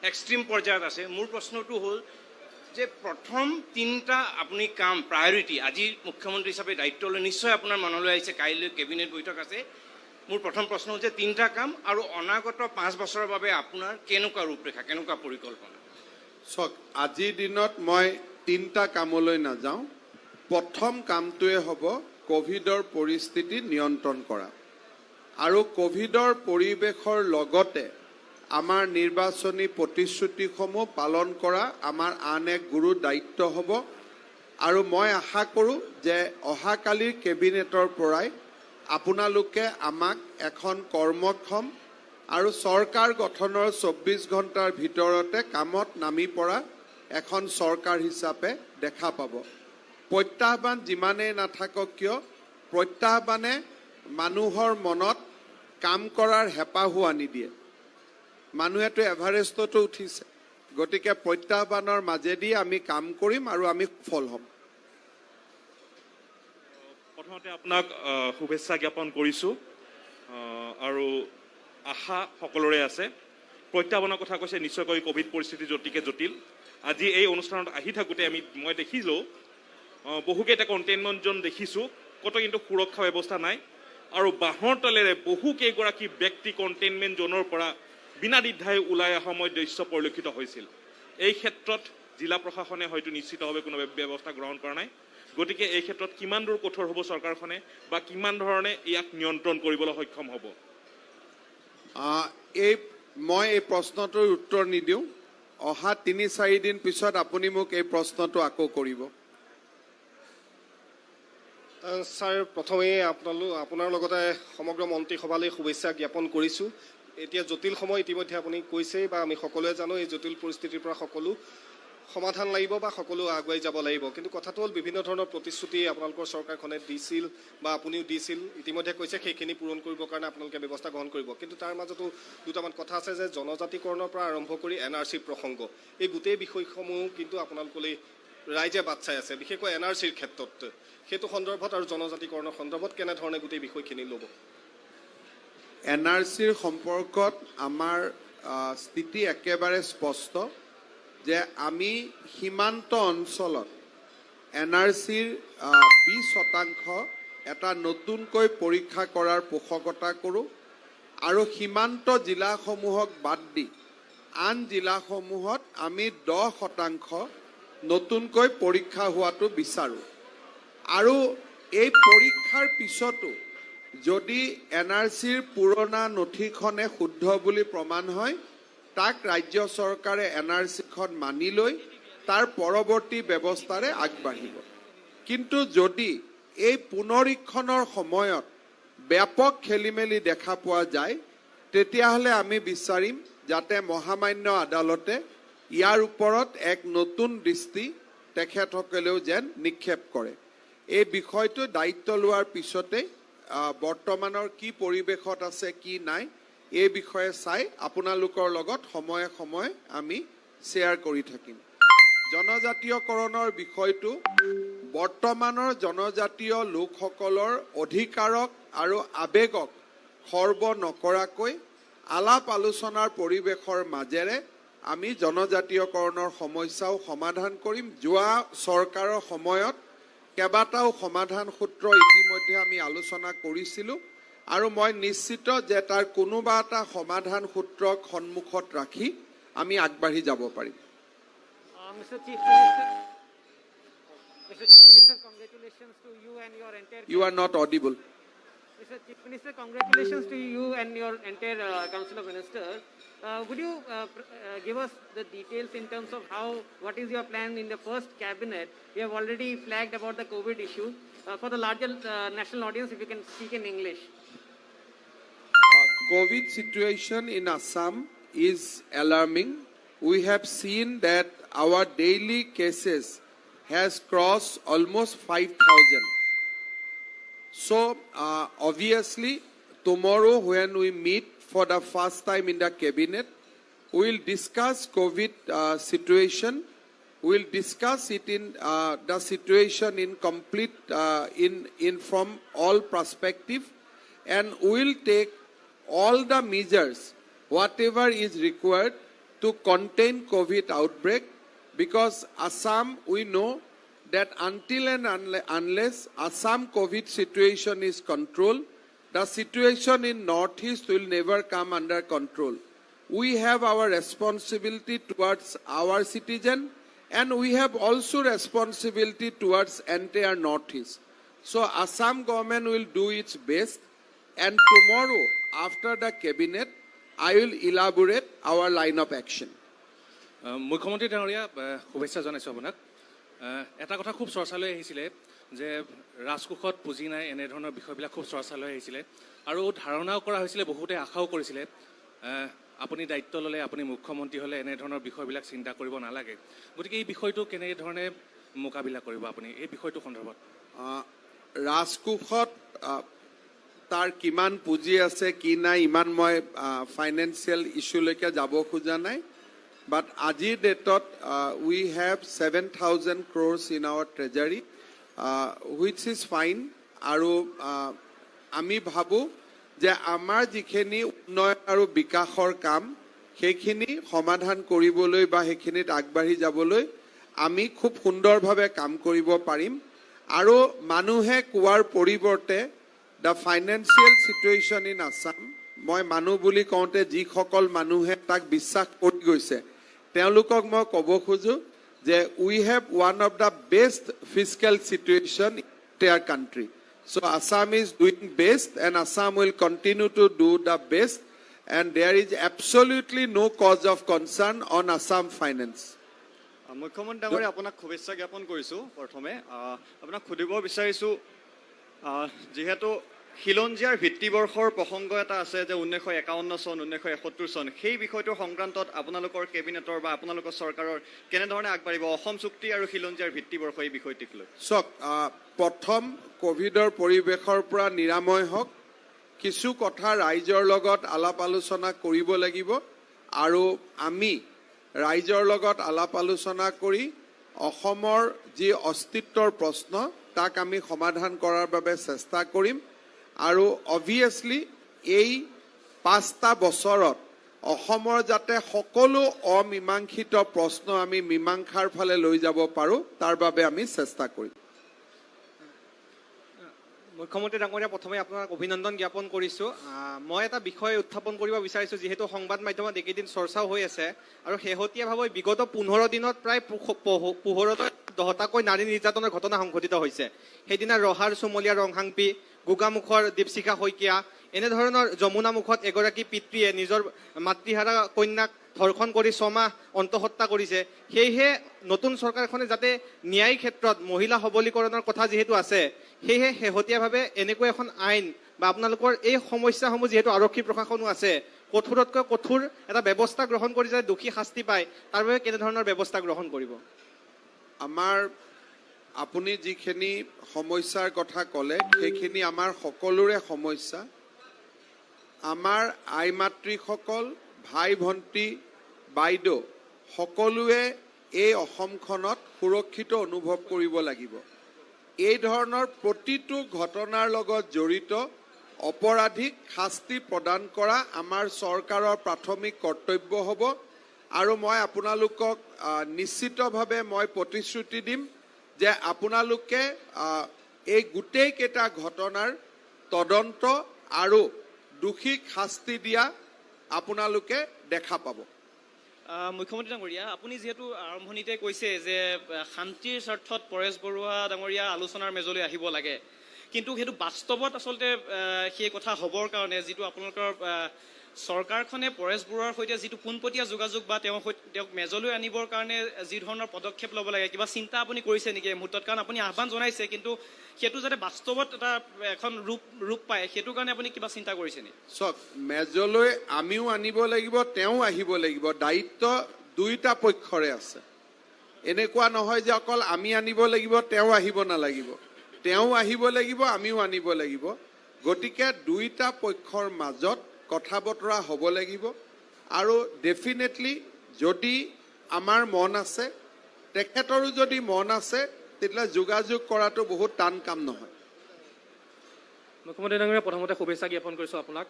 Extreme পৰ্যায়ত আছে। মোৰ প্ৰশ্নটো হ'ল যে প্ৰথম তিনিটা আপুনি কাম প্ৰায়ৰিটি আজি মুখ্যমন্ত্ৰী হিচাপে দায়িত্ব লৈ নিশ্চয় আপোনাৰ মনলৈ আহিছে, কাইলৈ কেবিনেট বৈঠক আছে। মোৰ প্ৰথম প্ৰশ্ন হৈছে তিনিটা কাম আৰু অনাগত 5 বছৰৰ বাবে আপোনাৰ কেনেকুৱা ৰূপৰেখা, কেনেকুৱা পৰিকল্পনা? চাওক, আজিৰ দিনত মই তিনিটা কামলৈ নাযাওঁ। প্ৰথম কামটোৱে হ'ব কোভিডৰ পৰিস্থিতি নিয়ন্ত্ৰণ কৰা আৰু কোভিডৰ পৰিৱেশৰ লগতে আমাৰ নিৰ্বাচনী প্ৰতিশ্ৰুতিসমূহ পালন কৰা আমাৰ আন এক গুৰু দায়িত্ব হ'ব। আৰু মই আশা কৰোঁ যে অহাকালিৰ কেবিনেটৰ পৰাই আপোনালোকে আমাক এখন কৰ্মক্ষম আৰু চৰকাৰ গঠনৰ 24 ঘণ্টাৰ ভিতৰতে কামত নামি পৰা এখন চৰকাৰ হিচাপে দেখা পাব। প্ৰত্যাহ্বান যিমানেই নাথাকক কিয়, প্ৰত্যাহ্বানে মানুহৰ মনত কাম কৰাৰ হেঁপাহো আনি দিয়ে। মানুহেতো এভাৰেষ্টতো উঠিছে, গতিকে প্ৰত্যাহ্বানৰ মাজেদি আমি কাম কৰিম আৰু আমি সফল হ'ম। প্ৰথমতে আপোনাক শুভেচ্ছা জ্ঞাপন কৰিছোঁ আৰু আশা সকলোৰে আছে। প্ৰত্যাহ্বানৰ কথা কৈছে, নিশ্চয়কৈ কোভিড পৰিস্থিতি অতিকে জটিল। আজি এই অনুষ্ঠানত আহি থাকোঁতে মই দেখিলোঁ বহুকেইটা কণ্টেইনমেণ্ট জ'ন দেখিছোঁ, ক'তো কিন্তু সুৰক্ষা ব্যৱস্থা নাই আৰু বাঁহৰ তলেৰে বহুকেইগৰাকী ব্যক্তি কণ্টেইনমেণ্ট জ'নৰ পৰা বিনা দ্বিধাই ওলাই অহা সময় দৃশ্য পৰিলক্ষিত হৈছিল। এই ক্ষেত্ৰত জিলা প্ৰশাসনে হয়তো নিশ্চিতভাৱে কোনো ব্যৱস্থা গ্ৰহণ কৰা নাই। গতিকে এই ক্ষেত্ৰত কিমান দূৰ কঠোৰ হ'ব চৰকাৰখনে বা কিমান ধৰণে ইয়াক নিয়ন্ত্ৰণ কৰিবলৈ সক্ষম হ'ব? মই এই প্ৰশ্নটোৰ উত্তৰ নিদিওঁ। অহা 3-4 দিন পিছত আপুনি মোক এই প্ৰশ্নটো আকৌ কৰিব। ছাৰ, প্ৰথমেই আপোনাৰ লগতে সমগ্ৰ মন্ত্ৰীসভালৈ শুভেচ্ছা জ্ঞাপন কৰিছোঁ। এতিয়া জটিল সময় ইতিমধ্যে আপুনি কৈছেই বা আমি সকলোৱে জানো, এই জটিল পৰিস্থিতিৰ পৰা সকলো সমাধান লাগিব বা সকলো আগুৱাই যাব লাগিব। কিন্তু কথাটো হ'ল বিভিন্ন ধৰণৰ প্ৰতিশ্ৰুতি আপোনালোকৰ চৰকাৰখনে দিছিল বা আপুনিও দিছিল, ইতিমধ্যে কৈছে সেইখিনি পূৰণ কৰিবৰ কাৰণে আপোনালোকে ব্যৱস্থা গ্ৰহণ কৰিব। কিন্তু তাৰ মাজতো দুটামান কথা আছে যে জনজাতিকৰণৰ পৰা আৰম্ভ কৰি NRCৰ প্ৰসংগ, এই গোটেই বিষয়সমূহ কিন্তু আপোনালোকলৈ ৰাইজে বাট চাই আছে, বিশেষকৈ NRCৰ ক্ষেত্ৰত। সেইটো সন্দৰ্ভত আৰু জনজাতিকৰণৰ সন্দৰ্ভত কেনেধৰণে গোটেই বিষয়খিনি ল'ব? NRCৰ সম্পৰ্কত আমাৰ স্থিতি একেবাৰে স্পষ্ট যে আমি সীমান্ত অঞ্চলত NRCৰ 20% এটা নতুনকৈ পৰীক্ষা কৰাৰ পোষকতা কৰোঁ আৰু সীমান্ত জিলাসমূহক বাদ দি আন জিলাসমূহত আমি 10% নতুনকৈ পৰীক্ষা হোৱাটো বিচাৰোঁ। আৰু এই পৰীক্ষাৰ পিছতো যদি NRCৰ পুৰণা নথিখনে শুদ্ধ বুলি প্ৰমাণ হয়, তাক ৰাজ্য চৰকাৰে NRCখন মানি লৈ তাৰ পৰৱৰ্তী ব্যৱস্থাৰে আগবাঢ়িব। কিন্তু যদি এই পুনৰীক্ষণৰ সময়ত ব্যাপক খেলিমেলি দেখা পোৱা যায়, তেতিয়াহ'লে আমি বিচাৰিম যাতে মহামান্য আদালতে ইয়াৰ ওপৰত এক নতুন দৃষ্টি তেখেতসকলেও যেন নিক্ষেপ কৰে। এই বিষয়টো দায়িত্ব লোৱাৰ পিছতে বৰ্তমানৰ কি পৰিৱেশত আছে কি নাই এই বিষয়ে চাই আপোনালোকৰ লগত সময়ে সময়ে আমি শ্বেয়াৰ কৰি থাকিম। জনজাতীয়কৰণৰ বিষয়টো বৰ্তমানৰ জনজাতীয় লোকসকলৰ অধিকাৰক আৰু আৱেগক খৰ্ব নকৰাকৈ আলাপ আলোচনাৰ পৰিৱেশৰ মাজেৰে আমি জনজাতীয়কৰণৰ সমস্যাও সমাধান কৰিম। যোৱা চৰকাৰৰ সময়ত কেইবাটাও সমাধান সূত্ৰ ইতিমধ্যে আমি আলোচনা কৰিছিলোঁ আৰু মই নিশ্চিত যে তাৰ কোনোবা এটা সমাধান সূত্ৰক সন্মুখত ৰাখি আমি আগবাঢ়ি যাব পাৰিম। Mr. Chief Minister, congratulations to you and your entire... You are not audible. Mr. Chief Minister, congratulations to you and your entire Council of Ministers. Would you give us the details in terms of what is your plan in the first cabinet? You have already flagged about the COVID issue. For the larger national audience, if you can speak in English. COVID situation in Assam is alarming. We have seen that our daily cases has crossed almost 5,000. So obviously tomorrow when we meet for the first time in the cabinet, we will discuss COVID situation. We will discuss it in the situation in complete in from all perspective, and we will take all the measures whatever is required to contain COVID outbreak, because Assam, we know that until and unless Assam COVID situation is controlled, the situation in Northeast will never come under control. We have our responsibility towards our citizen, and we have also responsibility towards entire Northeast. So Assam government will do its best, and tomorrow after the cabinet, I will elaborate our line of action. মুখ্যমন্ত্ৰী ডাঙৰীয়া শুভেচ্ছা জনাইছোঁ আপোনাক এটা কথা খুব চৰ্চালৈ আহিছিলে যে ৰাজকোষত পুঁজি নাই এনেধৰণৰ বিষয়বিলাক খুব চৰ্চালৈ আহিছিলে আৰু ধাৰণাও কৰা হৈছিলে বহুতে আশাও কৰিছিলে আপুনি দায়িত্ব ল'লে আপুনি মুখ্যমন্ত্ৰী হ'লে এনেধৰণৰ বিষয়বিলাক চিন্তা কৰিব নালাগে গতিকে এই বিষয়টো কেনেধৰণে মোকাবিলা কৰিব আপুনি এই বিষয়টো সন্দৰ্ভত ৰাজকোষত তাৰ কিমান পুঁজি আছে কি নাই ইমান মই ফাইনেন্সিয়েল ইছ্যুলৈকে যাব খোজা নাই But আজিৰ ডেটত we have 7,000 crores in our treasury, which is fine. আৰু আমি ভাবো যে আমাৰ যিখিনি উন্নয়ন আৰু বিকাশৰ কাম সেইখিনি সমাধান কৰিবলৈ বা সেইখিনিত আগবাঢ়ি যাবলৈ আমি খুব সুন্দৰভাৱে কাম কৰিব পাৰিম আৰু মানুহে কোৱাৰ পৰিৱৰ্তে the financial situation in Assam মই মানুহ বুলি কওঁতে যিসকল মানুহে তাক বিশ্বাস কৰি গৈছে তেওঁলোকক মই ক'ব খোজো যে we have one of the best fiscal situation in their country. So Assam is doing best and Assam will continue to do the best, and there is absolutely no cause of concern on Assam finance. মুখ্যমন্ত্ৰী ডাঙৰীয়া আপোনাক শুভেচ্ছা জ্ঞাপন কৰিছোঁ প্ৰথমে আপোনাক সুধিব বিচাৰিছোঁ যিহেতু খিলঞ্জীয়াৰ ভিত্তিবৰ্ষৰ প্ৰসংগ এটা আছে যে 1951 চন 1971 চন সেই বিষয়টোৰ সংক্ৰান্তত আপোনালোকৰ কেবিনেটৰ বা আপোনালোকৰ চৰকাৰৰ কেনেধৰণে আগবাঢ়িব অসম চুক্তি আৰু খিলঞ্জীয়াৰ ভিত্তিবৰ্ষ এই বিষয়টিক লৈ চক প্ৰথম কোভিডৰ পৰিৱেশৰ পৰা নিৰাময় হওক কিছু কথা ৰাইজৰ লগত আলাপ আলোচনা কৰিব লাগিব আৰু আমি ৰাইজৰ লগত আলাপ আলোচনা কৰি অসমৰ যি অস্তিত্বৰ প্ৰশ্ন তাক আমি সমাধান কৰাৰ বাবে চেষ্টা কৰিম আৰু অবভিয়াছলি এই 5টা বছৰত অসমৰ যাতে সকলো অমীমাংসিত প্ৰশ্ন আমি মীমাংসাৰ ফালে লৈ যাব পাৰোঁ তাৰ বাবে আমি চেষ্টা কৰিম মুখ্যমন্ত্ৰী ডাঙৰীয়া প্ৰথমে আপোনাক অভিনন্দন জ্ঞাপন কৰিছোঁ মই এটা বিষয় উত্থাপন কৰিব বিচাৰিছোঁ যিহেতু সংবাদ মাধ্যমত এইকেইদিন চৰ্চাও হৈ আছে আৰু শেহতীয়াভাৱে বিগত 15 দিনত প্ৰায় 10টাকৈ নাৰী নিৰ্যাতনৰ ঘটনা সংঘটিত হৈছে সেইদিনা ৰহাৰ চুমলীয়া ৰংহাংপি গোগামুখৰ দীপশিখা শইকীয়া এনেধৰণৰ যমুনামুখত এগৰাকী পিতৃয়ে নিজৰ মাতৃহাৰা কন্যাক ধৰ্ষণ কৰি 6 মাহ অন্তঃহত্যা কৰিছে সেয়েহে নতুন চৰকাৰখনে যাতে ন্যায়িক ক্ষেত্ৰত মহিলা সবলীকৰণৰ কথা যিহেতু আছে সেয়েহে শেহতীয়াভাৱে এনেকৈ এখন আইন বা আপোনালোকৰ এই সমস্যাসমূহ যিহেতু আৰক্ষী প্ৰশাসনো আছে কঠোৰতকৈ কঠোৰ এটা ব্যৱস্থা গ্ৰহণ কৰি যাতে দোষী শাস্তি পায় তাৰ বাবে কেনেধৰণৰ ব্যৱস্থা গ্ৰহণ কৰিব আমাৰ আপুনি যিখিনি সমস্যাৰ কথা ক'লে সেইখিনি আমাৰ সকলোৰে সমস্যা আমাৰ আই মাতৃসকল ভাই ভণ্টি বাইদেউ সকলোৱে এই অসমখনত সুৰক্ষিত অনুভৱ কৰিব লাগিব এই ধৰণৰ প্ৰতিটো ঘটনাৰ লগত জড়িত অপৰাধীক শাস্তি প্ৰদান কৰা আমাৰ চৰকাৰৰ প্ৰাথমিক কৰ্তব্য হ'ব আৰু মই আপোনালোকক নিশ্চিতভাৱে মই প্ৰতিশ্ৰুতি দিম যে আপোনালোকে এই গোটেই কেইটা ঘটনাৰ তদন্ত আৰু দোষীক শাস্তি দিয়া আপোনালোকে দেখা পাব মুখ্যমন্ত্ৰী ডাঙৰীয়া আপুনি যেহেতু আৰম্ভণিতে কৈছে যে শান্তিৰ স্বাৰ্থত পৰেশ বৰুৱা ডাঙৰীয়া আলোচনাৰ মেজলৈ আহিব লাগে কিন্তু সেইটো বাস্তৱত আচলতে সেই কথা হ'বৰ কাৰণে যিটো আপোনালোকৰ চৰকাৰখনে পৰেশ বৰুৱাৰ সৈতে যিটো পোনপটীয়া যোগাযোগ বা তেওঁক মেজলৈ আনিবৰ কাৰণে যি ধৰণৰ পদক্ষেপ ল'ব লাগে কিবা চিন্তা আপুনি কৰিছে নেকি এই মুহূৰ্তত কাৰণ আপুনি আহ্বান জনাইছে কিন্তু সেইটো যাতে বাস্তৱত এটা এখন ৰূপ পায় সেইটো কাৰণে আপুনি কিবা চিন্তা কৰিছে নেকি চক মেজলৈ আমিও আনিব লাগিব তেওঁ আহিব লাগিব দায়িত্ব দুইটা পক্ষৰে আছে এনেকুৱা নহয় যে অকল আমি আনিব লাগিব তেওঁ আহিব নালাগিব তেওঁ আহিব লাগিব আমিও আনিব লাগিব গতিকে দুইটা পক্ষৰ মাজত কথা বতৰা হ'ব লাগিব আৰু ডেফিনেটলি যদি আমাৰ মন আছে তেখেতৰো যদি মন আছে তেতিয়া যোগাযোগ কৰাটো বহুত টান কাম নহয় মুখ্যমন্ত্ৰী ডাঙৰীয়া প্ৰথমতে শুভেচ্ছা জ্ঞাপন কৰিছোঁ আপোনাক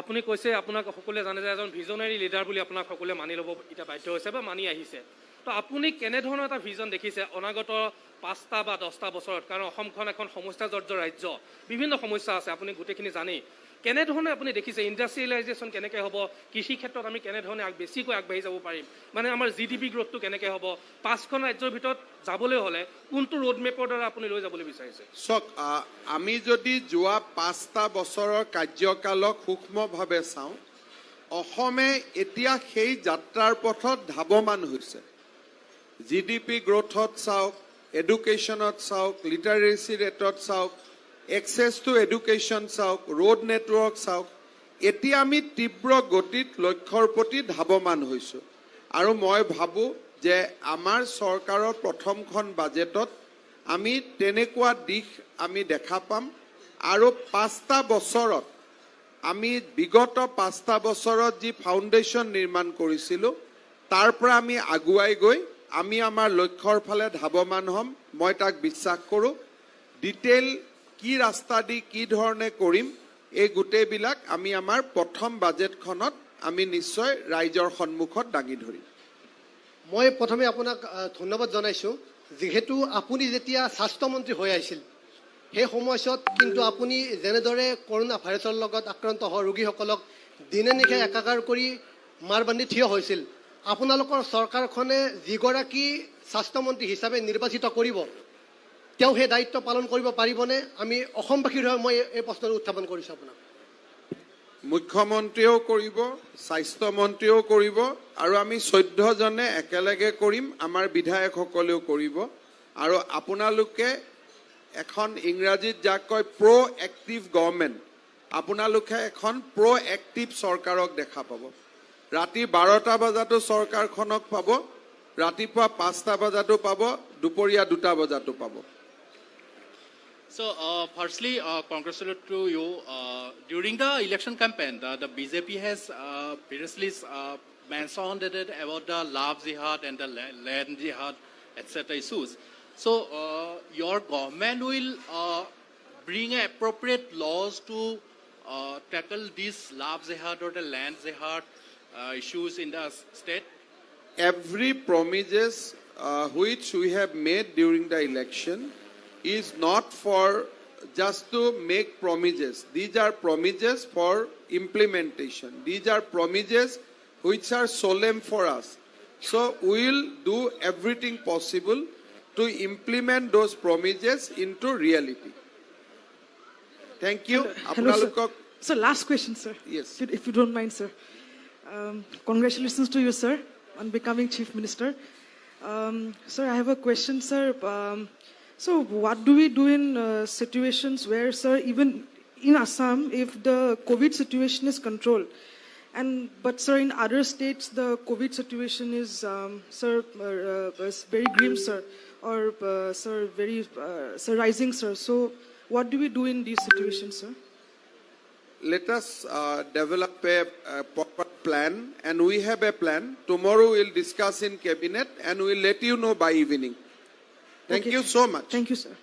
আপুনি কৈছে আপোনাক সকলোৱে জানে যে এজন ভিজনাৰী লিডাৰ বুলি আপোনাক সকলোৱে মানি ল'ব এতিয়া বাধ্য হৈছে বা মানি আহিছে তো আপুনি কেনেধৰণৰ এটা ভিজন দেখিছে অনাগত 5টা বা 10টা বছৰত কাৰণ অসমখন এখন সমস্যাজৰ্জৰ ৰাজ্য বিভিন্ন সমস্যা আছে আপুনি গোটেইখিনি জানেই কেনেধৰণে আপুনি দেখিছে ইণ্ডাষ্ট্ৰিয়েলাইজেশ্যন কেনেকৈ হ'ব কৃষি ক্ষেত্ৰত আমি কেনেধৰণে বেছিকৈ আগবাঢ়ি যাব পাৰিম মানে আমাৰ জিডিপি গ্ৰথটো কেনেকৈ হ'ব 5খন ৰাজ্যৰ ভিতৰত যাবলৈ হ'লে কোনটো ৰোড মেপৰ দ্বাৰা আপুনি লৈ যাবলৈ বিচাৰিছে চাওক আমি যদি যোৱা 5টা বছৰৰ কাৰ্যকালক সূক্ষ্মভাৱে চাওঁ অসমে এতিয়া সেই যাত্ৰাৰ পথত ধাৱমান হৈছে জিডিপি গ্ৰথত চাওক এডুকেশ্যনত চাওক লিটাৰেচি ৰেটত চাওক এক্সেছ টু এডুকেশ্যন চাওক ৰোড নেটৱৰ্ক চাওক এতিয়া আমি তীব্ৰ গতিত লক্ষ্যৰ প্ৰতি ধাৱমান হৈছোঁ আৰু মই ভাবোঁ যে আমাৰ চৰকাৰৰ প্ৰথমখন বাজেটত আমি তেনেকুৱা দিশ আমি দেখা পাম আৰু 5টা বছৰত আমি বিগত 5টা বছৰত যি ফাউণ্ডেশ্যন নিৰ্মাণ কৰিছিলোঁ তাৰ পৰা আমি আগুৱাই গৈ আমি আমাৰ লক্ষ্যৰ ফালে ধাৱমান হ'ম মই তাক বিশ্বাস কৰোঁ ডিটেইল কি ৰাস্তা দি কি ধৰণে কৰিম এই গোটেইবিলাক আমি আমাৰ প্ৰথম বাজেটখনত আমি নিশ্চয় ৰাইজৰ সন্মুখত দাঙি ধৰিম মই প্ৰথমে আপোনাক ধন্যবাদ জনাইছোঁ যিহেতু আপুনি যেতিয়া স্বাস্থ্যমন্ত্ৰী হৈ আহিছিল সেই সময়ছোৱাত কিন্তু আপুনি যেনেদৰে কৰোণা ভাইৰাছৰ লগত আক্ৰান্ত হোৱা ৰোগীসকলক দিনে নিশাই একাকাৰ কৰি মাৰ বান্ধি থিয় হৈছিল আপোনালোকৰ চৰকাৰখনে যিগৰাকী স্বাস্থ্যমন্ত্ৰী হিচাপে নিৰ্বাচিত কৰিব তেওঁ সেই দায়িত্ব পালন কৰিব পাৰিবনে আমি অসমবাসীৰ হৈ মই এই প্ৰশ্নটো উত্থাপন কৰিছোঁ আপোনাক মুখ্যমন্ত্ৰীয়েও কৰিব স্বাস্থ্যমন্ত্ৰীয়েও কৰিব আৰু আমি 14জনে একেলগে কৰিম আমাৰ বিধায়কসকলেও কৰিব আৰু আপোনালোকে এখন ইংৰাজীত যাক কয় প্ৰ'এক্টিভ গভৰ্ণমেণ্ট আপোনালোকে এখন প্ৰ'এক্টিভ চৰকাৰক দেখা পাব ৰাতি 12টা বজাতো চৰকাৰখনক পাব ৰাতিপুৱা 5টা বজাতো পাব দুপৰীয়া 2টা বজাতো পাব So, firstly, congratulations to you. During the election campaign, the BJP has previously mentioned that about the love jihad and the land jihad, etc. issues. So, your government will bring appropriate laws to tackle these love jihad or the land jihad issues in the state? Every promises which we have made during the election is not for just to make promises. These are promises for implementation. These are promises which are solemn for us. So we will do everything possible to implement those promises into reality. Thank you. Hello, sir. So last question, sir. Yes. If you don't mind, sir. Congratulations to you, sir, on becoming Chief Minister. Sir, I have a question, sir. So what do we do in situations where, sir, even in Assam, if the COVID situation is controlled, but sir, in other states the COVID situation is, sir, is very grim, sir, or sir, very sir, rising, sir. So what do we do in these situations, sir? Let us develop a proper plan, and we have a plan. Tomorrow we'll discuss in cabinet, and we'll let you know by evening. Thank you so much. Thank you, sir.